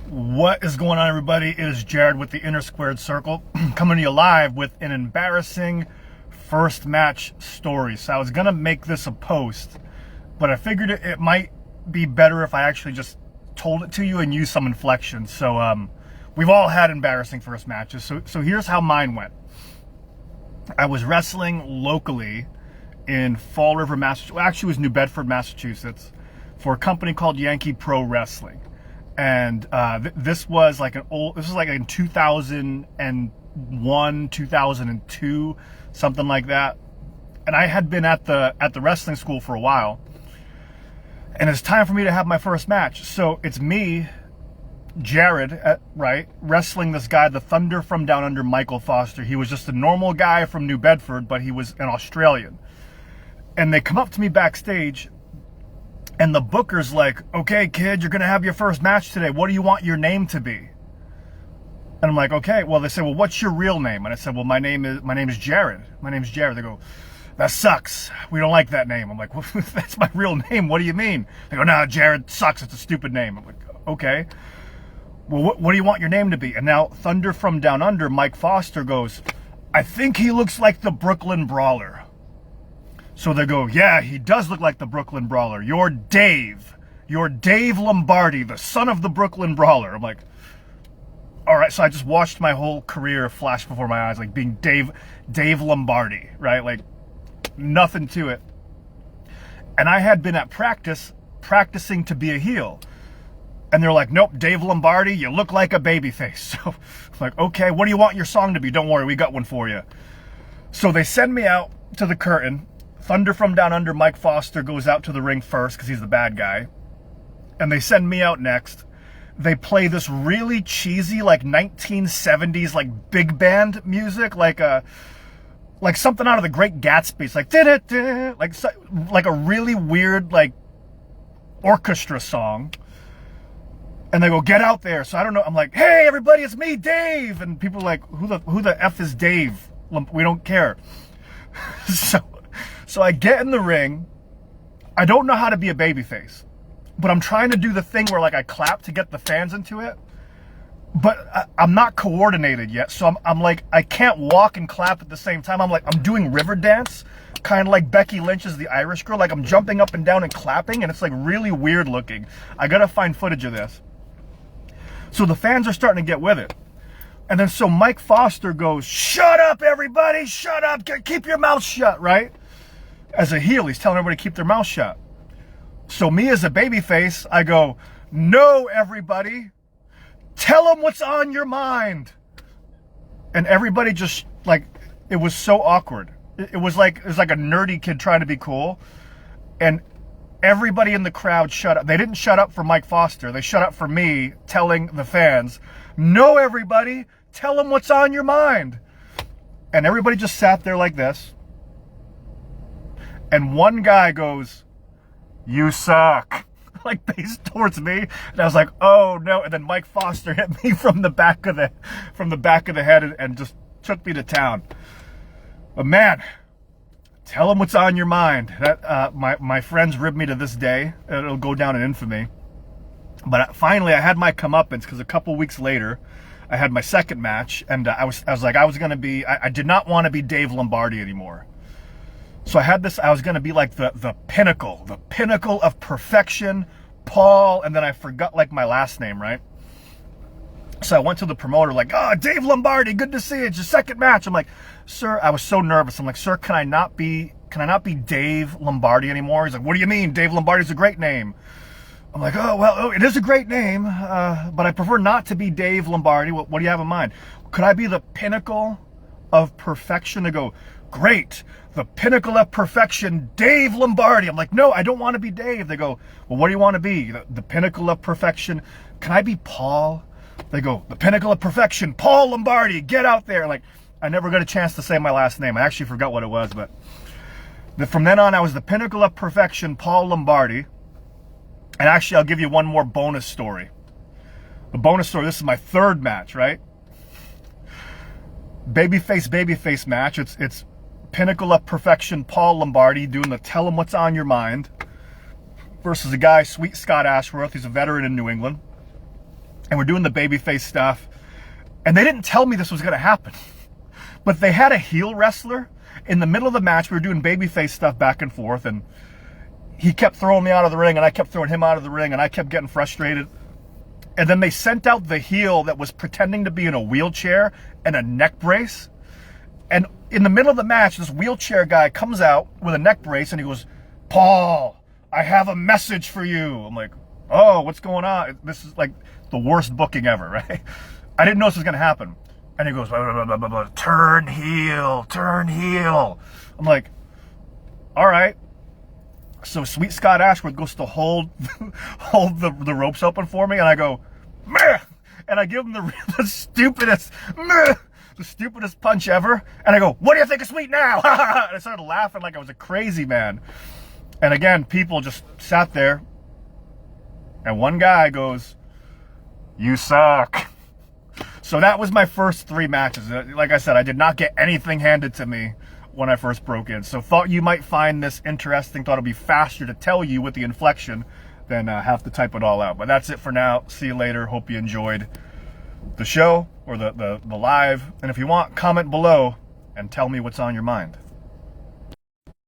What is going on, everybody? It is Jared with the Inner Squared Circle coming to you live with an embarrassing first match story. So I was gonna make this a post, but I figured it might be better if I actually just told it to you and use some inflection. So we've all had embarrassing first matches. So here's how mine went. I was wrestling locally in Fall River, Massachusetts. Well, actually, it was New Bedford, Massachusetts, for a company called Yankee Pro Wrestling. And this was like in 2001, 2002, something like that. And I had been at the wrestling school for a while. And it's time for me to have my first match. So it's me, Jared, wrestling this guy, the Thunder from Down Under, Michael Foster. He was just a normal guy from New Bedford, but he was an Australian. And they come up to me backstage, and the booker's like, "Okay, kid, you're going to have your first match today. What do you want your name to be?" And I'm like, "Okay." Well, they said, "Well, what's your real name?" And I said, "Well, my name is Jared. My name is Jared." They go, "That sucks. We don't like that name." I'm like, "Well, that's my real name. What do you mean?" They go, "No, Jared sucks. It's a stupid name." I'm like, "Okay. Well, what do you want your name to be?" And now Thunder from Down Under, Mike Foster, goes, "I think he looks like the Brooklyn Brawler." So they go, "Yeah, he does look like the Brooklyn Brawler. You're Dave. You're Dave Lombardi, the son of the Brooklyn Brawler." I'm like, all right. So I just watched my whole career flash before my eyes, like being Dave Lombardi, right? Like nothing to it. And I had been at practicing to be a heel. And they're like, "Nope, Dave Lombardi, you look like a babyface." So I'm like, "Okay, what do you want your song to be?" "Don't worry, we got one for you." So they send me out to the curtain. Thunder from Down Under, Mike Foster, goes out to the ring first because he's the bad guy. And they send me out next. They play this really cheesy, like 1970s, like big band music, like something out of The Great Gatsby. It's like, like a really weird, like, orchestra song. And they go, "Get out there." So I don't know. I'm like, "Hey, everybody, it's me, Dave." And people are like, who the F is Dave? We don't care. So I get in the ring. I don't know how to be a babyface, but I'm trying to do the thing where like I clap to get the fans into it, but I'm not coordinated yet. So I'm like, I can't walk and clap at the same time. I'm doing river dance, kind of like Becky Lynch's The Irish Girl. Like I'm jumping up and down and clapping, and it's like really weird looking. I gotta find footage of this. So the fans are starting to get with it. And then so Mike Foster goes, "Shut up, everybody, shut up, keep your mouth shut," right? As a heel, he's telling everybody to keep their mouth shut. So me as a babyface, I go, "No, everybody, tell them what's on your mind." And everybody just, like, it was so awkward. It was like a nerdy kid trying to be cool. And everybody in the crowd shut up. They didn't shut up for Mike Foster. They shut up for me telling the fans, "No, everybody, tell them what's on your mind." And everybody just sat there like this. And one guy goes, "You suck," like faced towards me. And I was like, "Oh no." And then Mike Foster hit me from the back of the head and just took me to town. But man, tell them what's on your mind. That my friends rib me to this day. It'll go down in infamy. But finally, I had my comeuppance because a couple weeks later, I had my second match, and I was gonna be. I did not want to be Dave Lombardi anymore. So I was gonna be like the pinnacle of perfection, Paul, and then I forgot like my last name, right? So I went to the promoter like, "Oh, Dave Lombardi, good to see you. It's your second match." I'm like, "Sir," I was so nervous. I'm like, "Sir, can I not be Dave Lombardi anymore?" He's like, "What do you mean? Dave Lombardi's a great name." I'm like, "Oh, well, it is a great name, but I prefer not to be Dave Lombardi. What do you have in mind? Could I be the pinnacle of perfection?" To go, "Great, the pinnacle of perfection, Dave Lombardi." I'm like, "No, I don't want to be Dave." They go, "Well, what do you want to be?" The pinnacle of perfection. "Can I be Paul?" They go, "The pinnacle of perfection, Paul Lombardi, get out there." Like, I never got a chance to say my last name. I actually forgot what it was, but from then on, I was the pinnacle of perfection, Paul Lombardi. And actually, I'll give you one more bonus story. The bonus story, this is my third match, right? Babyface match. It's pinnacle of perfection, Paul Lombardi, doing the tell him what's on your mind, versus a guy, Sweet Scott Ashworth. He's a veteran in New England. and we're doing the babyface stuff. And they didn't tell me this was going to happen. But they had a heel wrestler in the middle of the match. We were doing babyface stuff back and forth, and he kept throwing me out of the ring, and I kept throwing him out of the ring, and I kept getting frustrated. And then they sent out the heel that was pretending to be in a wheelchair and a neck brace. And in the middle of the match, this wheelchair guy comes out with a neck brace, and he goes, "Paul, I have a message for you." I'm like, "Oh, what's going on?" This is like the worst booking ever, right? I didn't know this was going to happen. And he goes, blah, blah, blah, blah, blah, turn heel, turn heel. I'm like, all right. So Sweet Scott Ashworth goes to hold the ropes open for me, and I go, meh! And I give him the stupidest, meh! The stupidest punch ever. And I go, "What do you think of Sweet now?" And I started laughing like I was a crazy man. And again, people just sat there, and one guy goes, "You suck." So that was my first 3 matches. Like I said, I did not get anything handed to me when I first broke in. So thought you might find this interesting. Thought it'd be faster to tell you with the inflection than have to type it all out. But that's it for now. See you later. Hope you enjoyed the show or the live. And if you want, comment below and tell me what's on your mind.